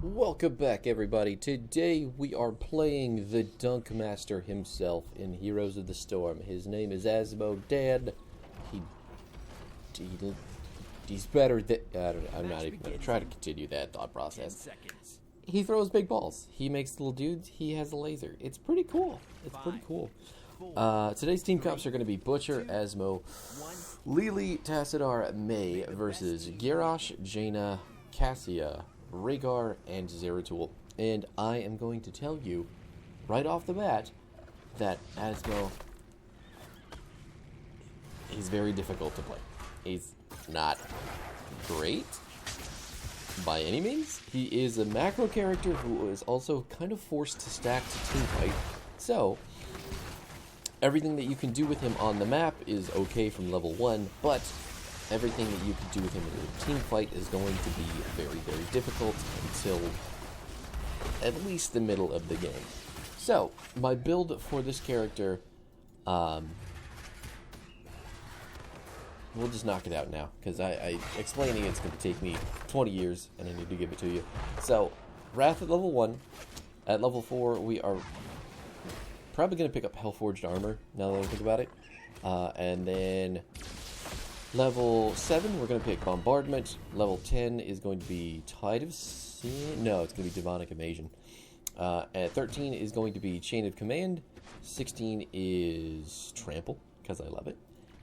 Welcome back, everybody. Today we are playing the Dunk Master himself in Heroes of the Storm. His name is Azmodan. He, he he's better than I'm not even going to try to continue that thought process. He throws big balls. He makes little dudes. He has a laser. It's pretty cool. Today's team comps are going to be Butcher, Asmo, Lily, Tassadar, May versus Garrosh, Jaina, Cassia, Rhaegar, and Zeratul. And I am going to tell you right off the bat that Asmo, he's very difficult to play. He's not great by any means. He is a macro character who is also kind of forced to stack to team fight. So everything that you can do with him on the map is okay from level 1, but everything that you can do with him in a team fight is going to be very, very difficult until at least the middle of the game. So, my build for this character, we'll just knock it out now, because explaining it's going to take me 20 years, and I need to give it to you. So, Wrath at level 1. At level 4, we are probably going to pick up Hellforged Armor, now that I think about it. And then level 7, we're going to pick Bombardment. Level 10 is going to be Tide of Sin. No, it's going to be Demonic Evasion. At 13 is going to be Chain of Command. 16 is Trample, because I love it.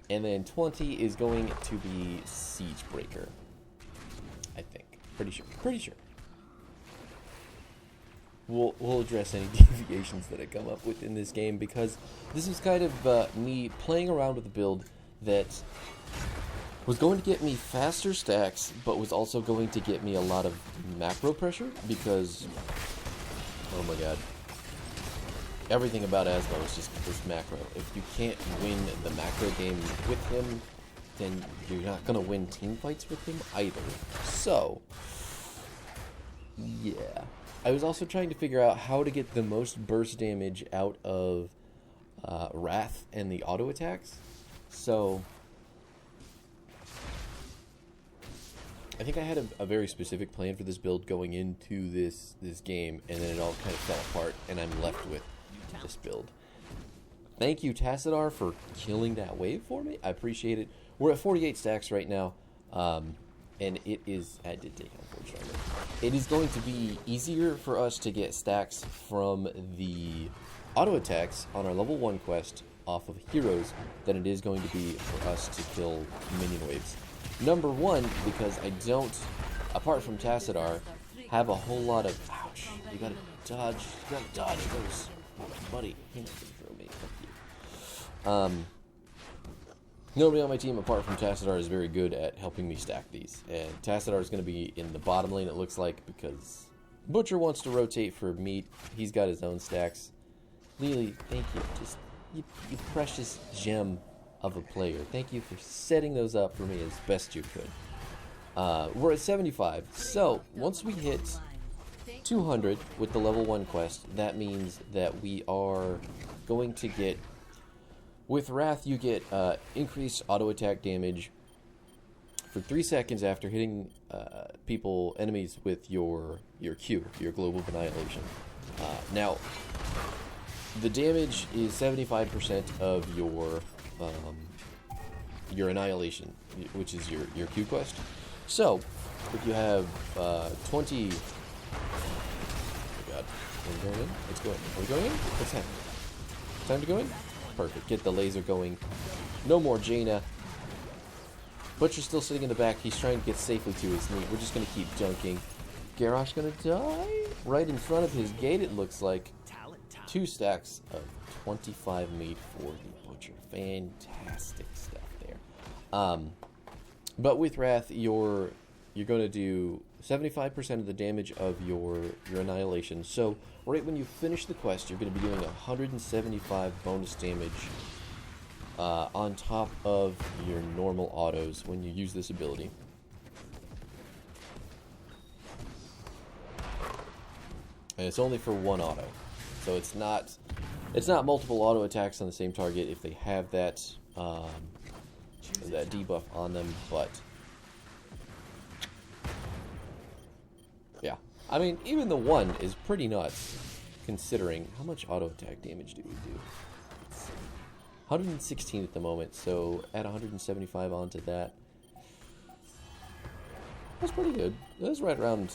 And then 20 is going to be Siege Breaker. I think. Pretty sure. We'll address any deviations that I come up with in this game, because this is kind of me playing around with a build that was going to get me faster stacks, but was also going to get me a lot of macro pressure, because, oh my god, everything about Asmo is just this macro. If you can't win the macro game with him, then you're not going to win team fights with him either. So, yeah. I was also trying to figure out how to get the most burst damage out of Wrath and the auto attacks. So I think I had a very specific plan for this build going into this game, and then it all kind of fell apart, and I'm left with this build. Thank you, Tassadar, for killing that wave for me. I appreciate it. We're at 48 stacks right now, and it is... I did take Hellforged Armor. It is going to be easier for us to get stacks from the auto attacks on our level 1 quest off of heroes than it is going to be for us to kill minion waves. Number 1, because I don't, apart from Tassadar, have a whole lot of... Ouch. You gotta dodge those. Buddy, you're not gonna throw me. Fuck you. Nobody on my team apart from Tassadar is very good at helping me stack these. And Tassadar is going to be in the bottom lane, it looks like, because Butcher wants to rotate for meat. He's got his own stacks. Lily, thank you. Just, you precious gem of a player. Thank you for setting those up for me as best you could. We're at 75. So, once we hit 200 with the level 1 quest, that means that we are going to get... With Wrath, you get increased auto attack damage for 3 seconds after hitting enemies with your Q, your Global of Annihilation. Now, the damage is 75% of your Annihilation, which is your Q quest. So, if you have 20... Oh god, are we going in? Let's go in. Are we going in? What's happening? Time to go in? Perfect. Get the laser going. No more Jaina. Butcher's still sitting in the back. He's trying to get safely to his knee. We're just going to keep dunking. Garrosh going to die? Right in front of his gate, it looks like. 2 stacks of 25 meat for the Butcher. Fantastic stuff there. But with Wrath, you're going to do 75% of the damage of your Annihilation. So, right when you finish the quest, you're going to be doing 175 bonus damage on top of your normal autos when you use this ability. And it's only for one auto. So it's not multiple auto attacks on the same target if they have that debuff on them, but Yeah. I mean, even the 1 is pretty nuts, considering how much auto attack damage do we do? 116 at the moment, so add 175 onto that. That's pretty good. That's right around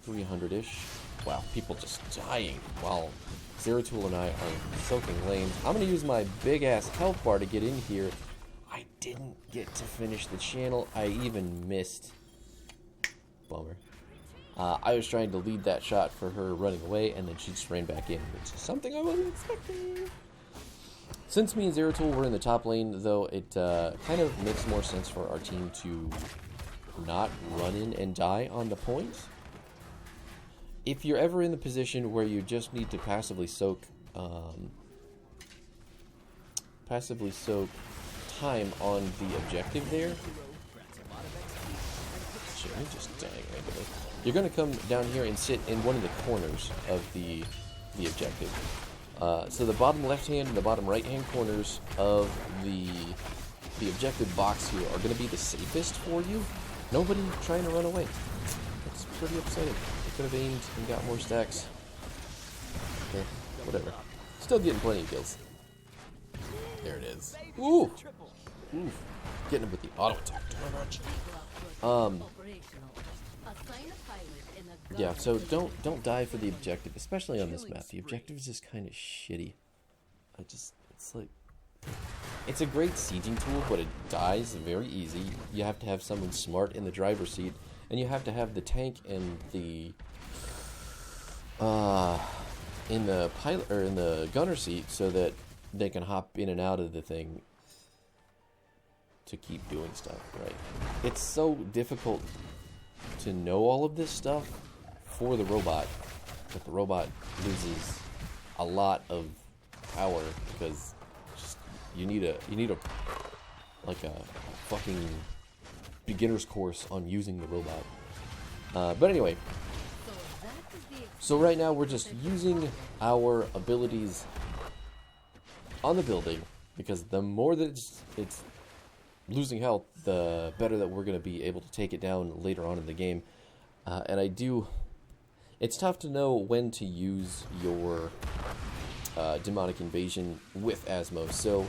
300-ish. Wow, people just dying while Zeratul and I are soaking lanes. I'm going to use my big-ass health bar to get in here. I didn't get to finish the channel. I even missed. Bummer. I was trying to lead that shot for her running away, and then she just ran back in, which is something I wasn't expecting. Since me and Zeratul were in the top lane, though, it kind of makes more sense for our team to not run in and die on the point. If you're ever in the position where you just need to passively soak time on the objective there, I'm just dying randomly. You're going to come down here and sit in one of the corners of the objective. So the bottom left-hand and the bottom right-hand corners of the objective box here are going to be the safest for you. Nobody trying to run away. It's pretty upsetting. I could have aimed and got more stacks. Okay, whatever. Still getting plenty of kills. There it is. Ooh! Oof. Getting him with the auto attack damage. Yeah, so don't die for the objective, especially on this map. The objective is just kind of shitty. It's a great sieging tool, but it dies very easy. You have to have someone smart in the driver's seat, and you have to have the tank and the in the pilot or in the gunner seat so that they can hop in and out of the thing to keep doing stuff, right? It's so difficult to know all of this stuff for the robot, but the robot loses a lot of power because just you need a like a fucking beginner's course on using the robot. But anyway, so right now we're just using our abilities on the building because the more that it's losing health, the better that we're going to be able to take it down later on in the game. And it's tough to know when to use your demonic invasion with Azmo. So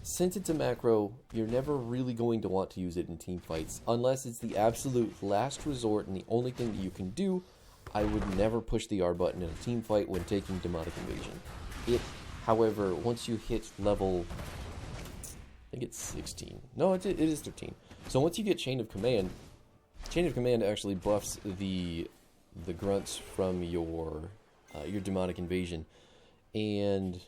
since it's a macro, you're never really going to want to use it in team fights unless it's the absolute last resort and the only thing that you can do. I would never push the R button in a team fight when taking demonic invasion. However, once you hit level, I think it's 16. No, it is 13. So once you get Chain of Command actually buffs the grunts from your demonic invasion, and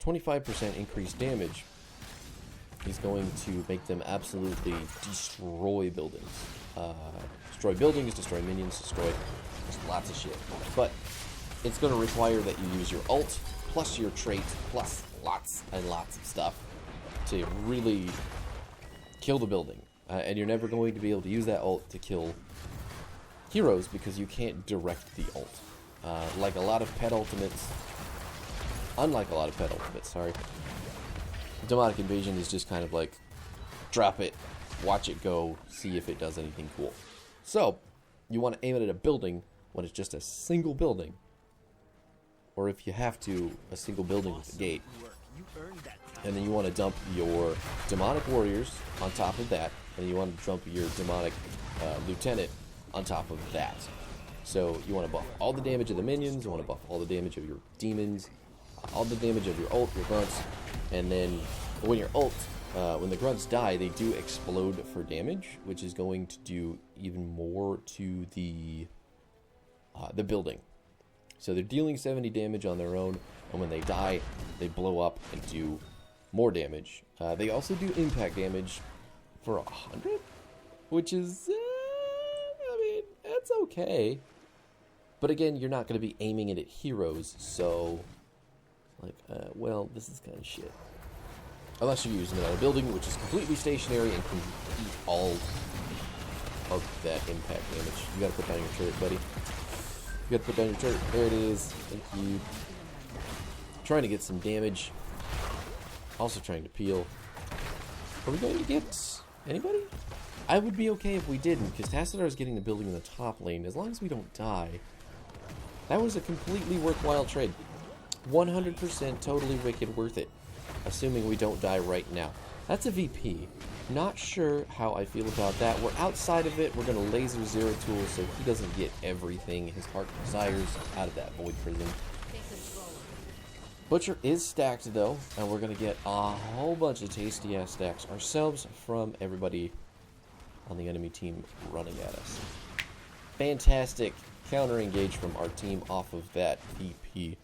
25% increased damage is going to make them absolutely destroy buildings. Destroy buildings, destroy minions, destroy just lots of shit. But it's going to require that you use your ult, plus your trait, plus lots and lots of stuff to really kill the building. And you're never going to be able to use that ult to kill heroes because you can't direct the ult. Unlike a lot of pet ultimates, sorry, demonic invasion is just kind of like drop it, watch it go, see if it does anything cool. So you want to aim it at a building when it's just a single building, or if you have to, a single building with a gate. And then you want to dump your demonic warriors on top of that, and you want to dump your demonic lieutenant on top of that. So you want to buff all the damage of the minions, you want to buff all the damage of your demons, all the damage of your ult, your grunts, and then when your ult, when the grunts die, they do explode for damage, which is going to do even more to the building. So they're dealing 70 damage on their own, and when they die, they blow up and do more damage. They also do impact damage for 100, which is, that's okay. But again, you're not going to be aiming it at heroes, so, well, this is kind of shit. Unless you're using it on a building, which is completely stationary and can eat all of that impact damage. You gotta put down your turret, buddy. You gotta put down your turret. There it is. Thank you. Trying to get some damage. Also trying to peel. Are we going to get anybody? I would be okay if we didn't, because Tassadar is getting the building in the top lane. As long as we don't die, that was a completely worthwhile trade. 100% totally wicked worth it, assuming we don't die right now. That's a VP. Not sure how I feel about that. We're outside of it. We're going to laser Zero Tool so he doesn't get everything his heart desires out of that Void Prison. Butcher is stacked, though, and we're going to get a whole bunch of tasty-ass stacks ourselves from everybody on the enemy team running at us. Fantastic counter-engage from our team off of that VP.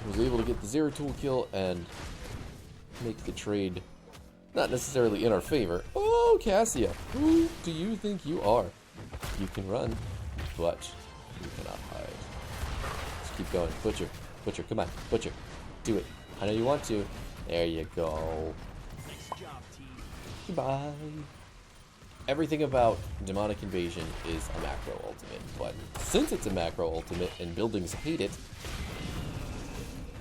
Was able to get the Zero Tool kill and make the trade not necessarily in our favor. Oh, Cassia, who do you think you are? You can run, but you cannot hide. Let's keep going. Butcher. Butcher, come on. Butcher. Do it. I know you want to. There you go. Nice job, team. Goodbye. Everything about Demonic Invasion is a macro ultimate, but since it's a macro ultimate and buildings hate it,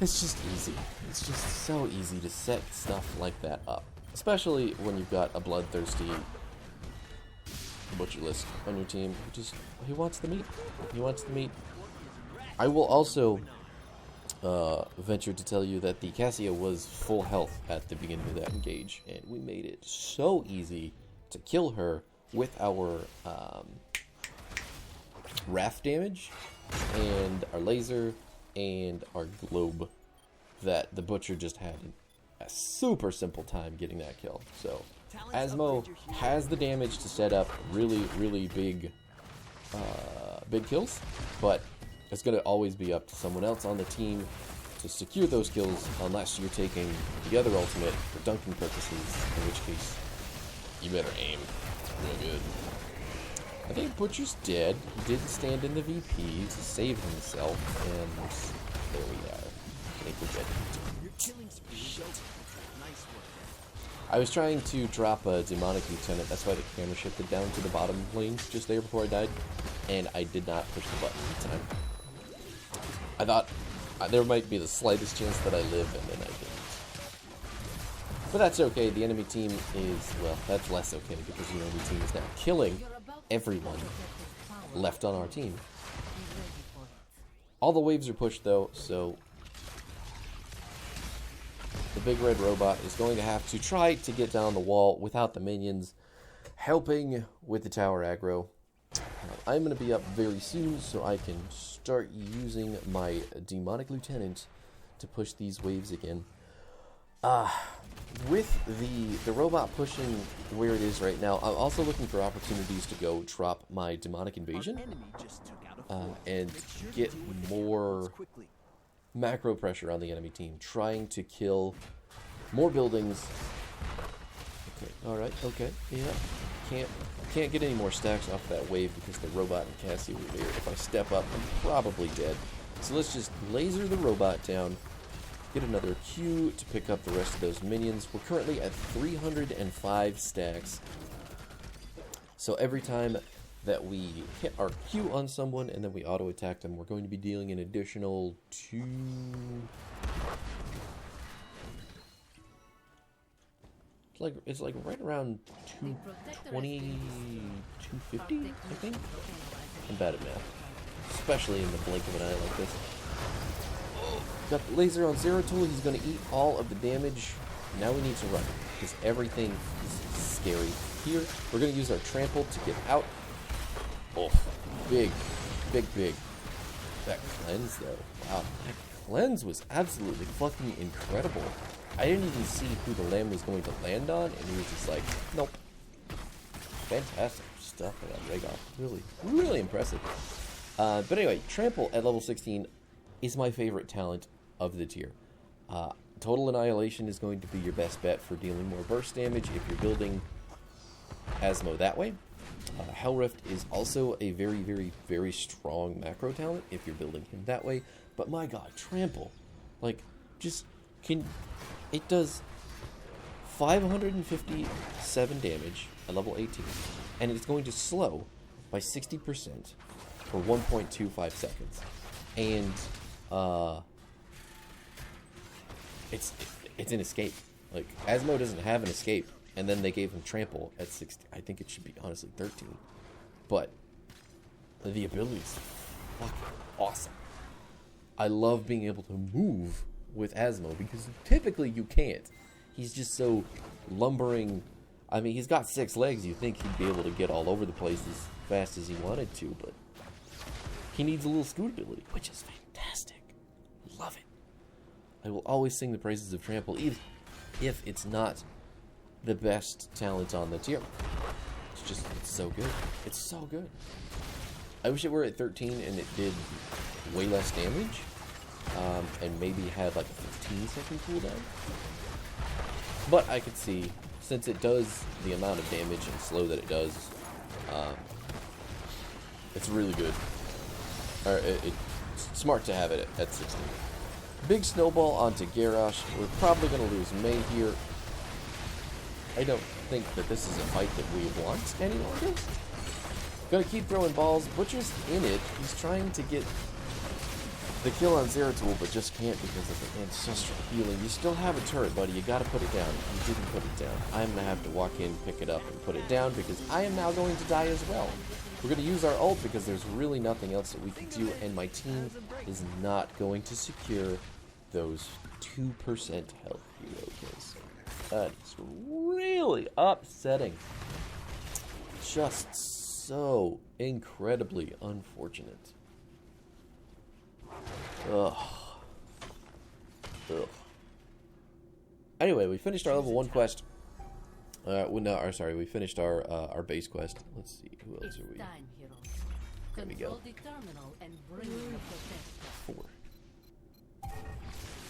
it's just easy. It's just so easy to set stuff like that up. Especially when you've got a bloodthirsty Butcherlist on your team. He wants the meat. He wants the meat. I will also venture to tell you that the Cassia was full health at the beginning of that engage, and we made it so easy to kill her with our Wrath damage and our laser and our globe that the Butcher just had a super simple time getting that kill. So Azmo has the damage to set up really, really big kills, but it's going to always be up to someone else on the team to secure those kills unless you're taking the other ultimate for dunking purposes, in which case you better aim real good. I think Butcher's dead. He didn't stand in the VP to save himself, and there we are. I think we're dead. I was trying to drop a Demonic Lieutenant, that's why the camera shifted down to the bottom lane just there before I died, and I did not push the button in time. I thought there might be the slightest chance that I live, and then I didn't. But that's okay, the enemy team is, well, that's less okay, because the enemy team is now killing everyone left on our team. All the waves are pushed, though, so the big red robot is going to have to try to get down the wall without the minions helping with the tower aggro. I'm going to be up very soon, so I can start using my Demonic Lieutenant to push these waves again. With the robot pushing where it is right now, I'm also looking for opportunities to go drop my Demonic Invasion and get more macro pressure on the enemy team, trying to kill more buildings. Okay, alright, okay, yeah. Can't get any more stacks off that wave because the robot and Cassie were there. If I step up, I'm probably dead. So let's just laser the robot down, get another Q to pick up the rest of those minions. We're currently at 305 stacks. So every time that we hit our Q on someone and then we auto attack them, we're going to be dealing an additional 2... It's like right around 220, 250, I think? I'm bad at math, especially in the blink of an eye like this. Got the laser on Zero Tool, he's going to eat all of the damage. Now we need to run, because everything is scary here. We're going to use our trample to get out. Oh, big. That cleanse, though. Wow, that cleanse was absolutely fucking incredible. I didn't even see who the lamb was going to land on, and he was just like, nope. Fantastic stuff for that Rhaegar. Really impressive. But anyway, trample at level 16 is my favorite talent of the tier. Total Annihilation is going to be your best bet for dealing more burst damage if you're building Azmo that way. Hell Rift is also a very strong macro talent if you're building him that way. But my god, Trample. Like, it does 557 damage at level 18. And it's going to slow by 60% for 1.25 seconds. And, it's an escape. Like, Azmo doesn't have an escape. And then they gave him trample at 16. I think it should be, honestly, 13. But the ability is fucking awesome. I love being able to move with Azmo, because typically you can't. He's just so lumbering. I mean, he's got 6 legs. You'd think he'd be able to get all over the place as fast as he wanted to, but he needs a little scootability, which is fantastic. Love it. I will always sing the praises of Trample, even if it's not the best talent on the tier. It's so good. It's so good. I wish it were at 13 and it did way less damage, and maybe had like a 15-second cooldown. But I could see, since it does the amount of damage and slow that it does, it's really good. Or it's smart to have it at 16. Big snowball onto Garrosh. We're probably going to lose May here. I don't think that this is a fight that we want any longer. Gonna keep throwing balls. Butcher's in it. He's trying to get the kill on Zeratul, but just can't because of the ancestral healing. You still have a turret, buddy. You gotta put it down. You didn't put it down. I'm gonna have to walk in, pick it up, and put it down because I am now going to die as well. We're gonna use our ult because there's really nothing else that we can do, and my team is not going to secure those 2% health hero kills. That's really upsetting. Just so incredibly unfortunate. Ugh. Anyway, we finished our level 1 quest. We finished our base quest. Let's see, who else are we? There we go.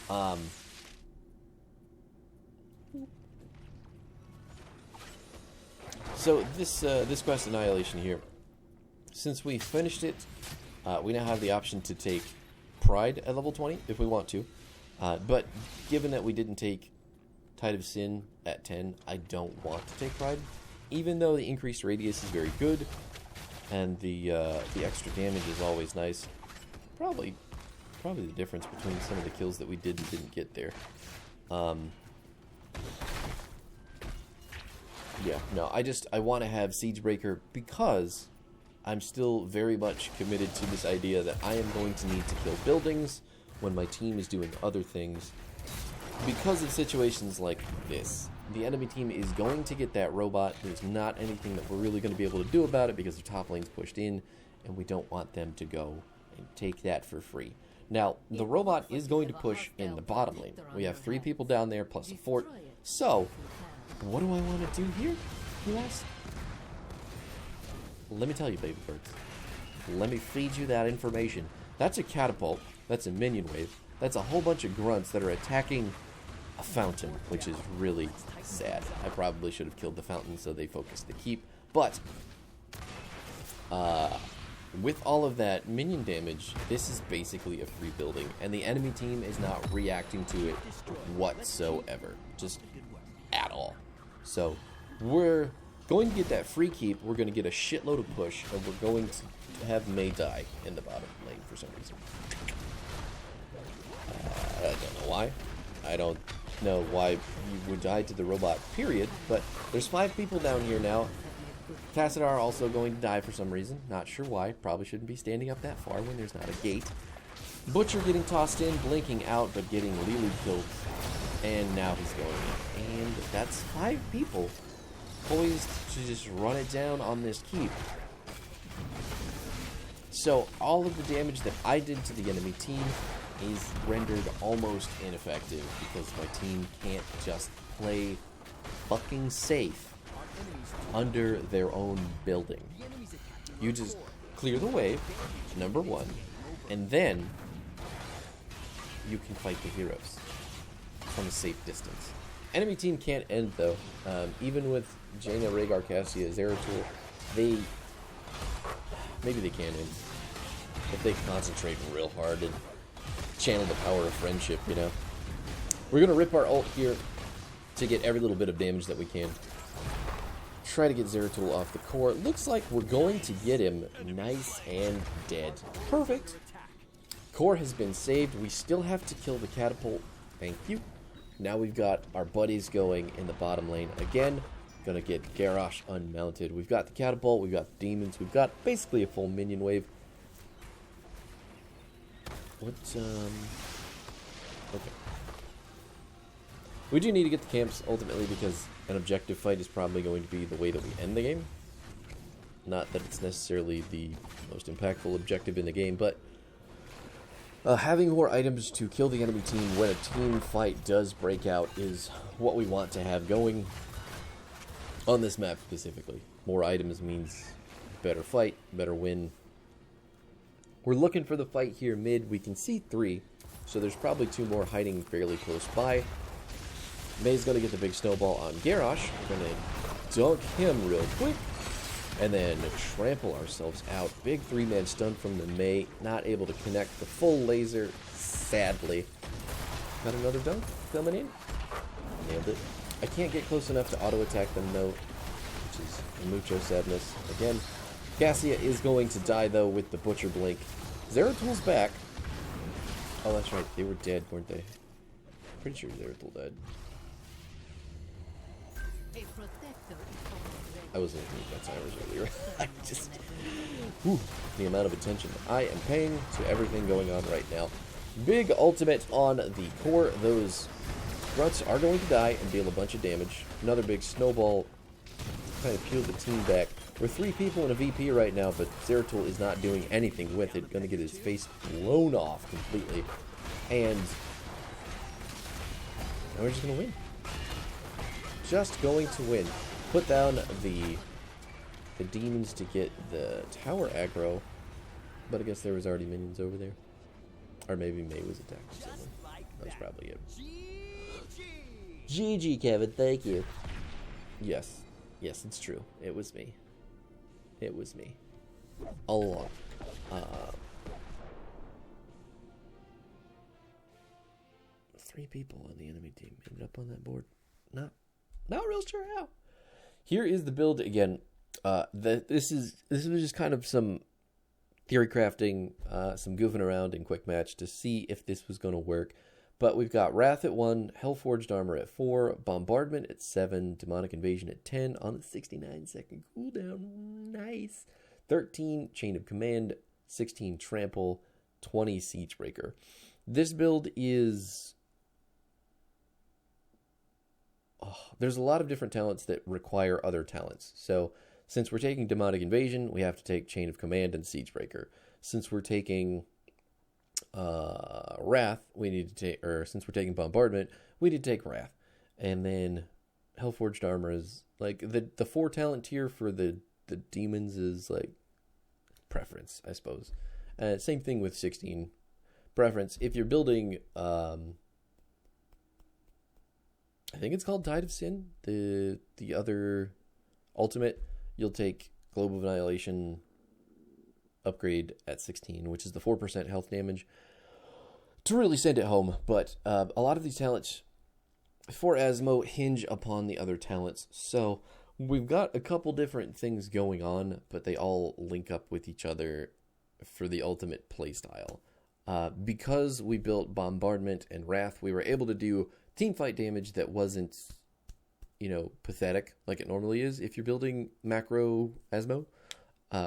4. So this quest Annihilation here, since we finished it, we now have the option to take Pride at level 20 if we want to. But given that we didn't take Tide of Sin at 10, I don't want to take Pride. Even though the increased radius is very good, and the extra damage is always nice. Probably the difference between some of the kills that we did and didn't get there. Yeah, no, I want to have Siegebreaker because I'm still very much committed to this idea that I am going to need to kill buildings when my team is doing other things. Because of situations like this, the enemy team is going to get that robot. There's not anything that we're really going to be able to do about it because the top lane's pushed in, and we don't want them to go and take that for free. Now, the robot is going to push in the bottom lane. We have 3 people down there plus a fort. So, what do I want to do here, you ask? Let me tell you, baby birds. Let me feed you that information. That's a catapult. That's a minion wave. That's a whole bunch of grunts that are attacking a fountain, which is really sad. I probably should have killed the fountain so they focused the keep. But, with all of that minion damage, this is basically a free building, and the enemy team is not reacting to it whatsoever. Just at all. So, we're going to get that free keep, we're going to get a shitload of push, and we're going to have May die in the bottom lane for some reason. I don't know why. I don't know why you would die to the robot, period, but there's 5 people down here now. Tassadar also going to die for some reason. Not sure why. Probably shouldn't be standing up that far when there's not a gate. Butcher getting tossed in, blinking out, but getting Lily killed. And now he's going in. And that's 5 people poised to just run it down on this keep. So all of the damage that I did to the enemy team is rendered almost ineffective because my team can't just play fucking safe under their own building. You just clear the wave, number 1, and then you can fight the heroes from a safe distance. Enemy team can't end though. Even with Jaina, Rhaegar, Cassia, Zeratul, maybe they can end if they concentrate real hard and channel the power of friendship, you know. We're gonna rip our ult here to get every little bit of damage that we can. Try to get Zeratul off the core. Looks like we're going to get him nice and dead. Perfect. Core has been saved. We still have to kill the catapult. Thank you. Now we've got our buddies going in the bottom lane. Again, Gonna get Garrosh unmounted. We've got the catapult, we've got the demons, we've got basically a full minion wave. Okay. We do need to get the camps ultimately because an objective fight is probably going to be the way that we end the game. Not that it's necessarily the most impactful objective in the game, but having more items to kill the enemy team when a team fight does break out is what we want to have going on this map specifically. More items means better fight, better win. We're looking for the fight here mid. We can see 3, so there's probably 2 more hiding fairly close by. May's going to get the big snowball on Garrosh. We're going to dunk him real quick. And then trample ourselves out. Big 3-man stun from the Mei. Not able to connect the full laser, sadly. Got another dunk coming in. Nailed it. I can't get close enough to auto-attack them, though, which is mucho sadness. Again, Cassia is going to die, though, with the Butcher Blink. Zeratul back. Oh, that's right. They were dead, weren't they? Pretty sure Zeratul died. I was looking at that timers earlier. I just... Whew, the amount of attention I am paying to everything going on right now. Big ultimate on the core. Those grunts are going to die and deal a bunch of damage. Another big snowball. Kind of peel the team back. We're 3 people in a VP right now, but Zeratul is not doing anything with it. Gonna get his face blown off completely. And we're just gonna win. Just going to win. Put down the demons to get the tower aggro, but I guess there was already minions over there. Or maybe Mei was attacked. That was probably it. GG, Kevin, thank you. Yes. Yes, it's true. It was me. It was me. All along. 3 people on the enemy team ended up on that board. Not real sure how. Here is the build again. This was just kind of some theory crafting, some goofing around in quick match to see if this was going to work. But we've got Wrath at 1, Hellforged Armor at 4, Bombardment at 7, Demonic Invasion at 10 on a 69-second cooldown. Nice. 13 Chain of Command, 16 Trample, 20 Siegebreaker. This build is... there's a lot of different talents that require other talents. So since we're taking Demonic Invasion, we have to take Chain of Command and Siegebreaker. Since we're taking Wrath, we need to take, or since we're taking Bombardment, we need to take Wrath. And then Hellforged Armor is like the 4 talent tier for the demons is like preference, I suppose. Same thing with 16 preference. If you're building I think it's called Tide of Sin, the other ultimate, you'll take Globe of Annihilation upgrade at 16, which is the 4% health damage, to really send it home. But a lot of these talents for Azmo hinge upon the other talents. So we've got a couple different things going on, but they all link up with each other for the ultimate playstyle. Because we built Bombardment and Wrath, we were able to do team fight damage that wasn't, pathetic like it normally is if you're building macro Azmo,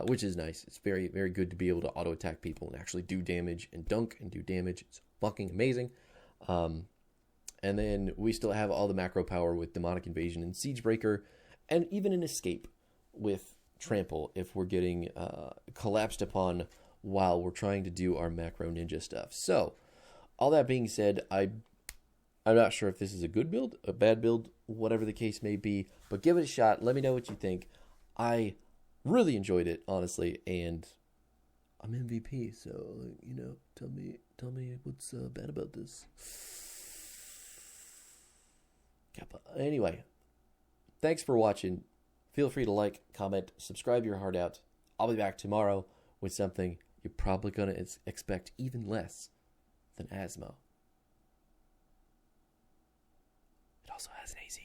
which is nice. It's very, very good to be able to auto attack people and actually do damage and dunk and do damage. It's fucking amazing. And then we still have all the macro power with Demonic Invasion and Siegebreaker, and even an escape with Trample if we're getting collapsed upon while we're trying to do our macro ninja stuff. So, all that being said, I'm not sure if this is a good build, a bad build, whatever the case may be, but give it a shot. Let me know what you think. I really enjoyed it, honestly, and I'm MVP, so, tell me what's bad about this. Kappa. Anyway, thanks for watching. Feel free to like, comment, subscribe your heart out. I'll be back tomorrow with something you're probably going to expect even less than Azmo. It also has an AC